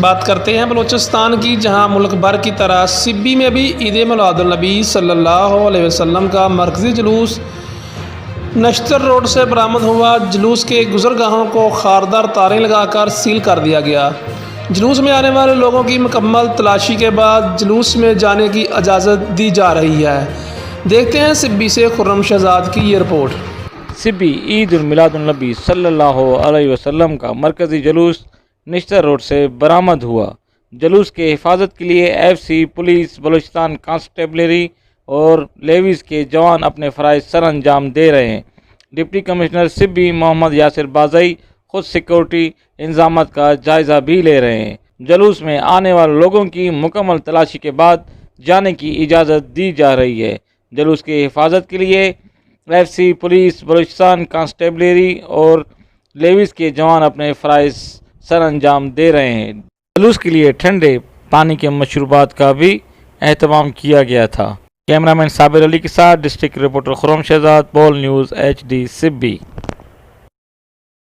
بات کرتے ہیں بلوچستان کی، جہاں ملک بھر کی طرح سبی میں بھی عید میلاد النبی صلی اللہ علیہ وسلم کا مرکزی جلوس نشتر روڈ سے برآمد ہوا۔ جلوس کے گزرگاہوں کو خاردار تاریں لگا کر سیل کر دیا گیا۔ جلوس میں آنے والے لوگوں کی مکمل تلاشی کے بعد جلوس میں جانے کی اجازت دی جا رہی ہے۔ دیکھتے ہیں سبی سے خرم شہزاد کی یہ رپورٹ۔ سبی عید المیلاد النبی صلی اللہ علیہ وسلم کا مرکزی جلوس نشتر روڈ سے برآمد ہوا۔ جلوس کے حفاظت کے لیے F C, police, Balochistan constabulary اور لیویز کے جوان اپنے فرائض سر انجام دے رہے ہیں۔ ڈپٹی کمشنر سبی محمد یاسر بازئی خود سیکورٹی انتظامات کا جائزہ بھی لے رہے ہیں۔ جلوس میں آنے والے لوگوں کی مکمل تلاشی کے بعد جانے کی اجازت دی جا رہی ہے۔ جلوس کی حفاظت کے لیے F C, police, Balochistan constabulary اور لیویز کے جوان اپنے فرائض سر انجام دے رہے ہیں۔ جلوس کے لیے ٹھنڈے پانی کے مشروبات کا بھی اہتمام کیا گیا تھا۔ کیمرہ مین صابر علی کے ساتھ ڈسٹرکٹ رپورٹر خرم شہزاد، بول نیوز HD سبی۔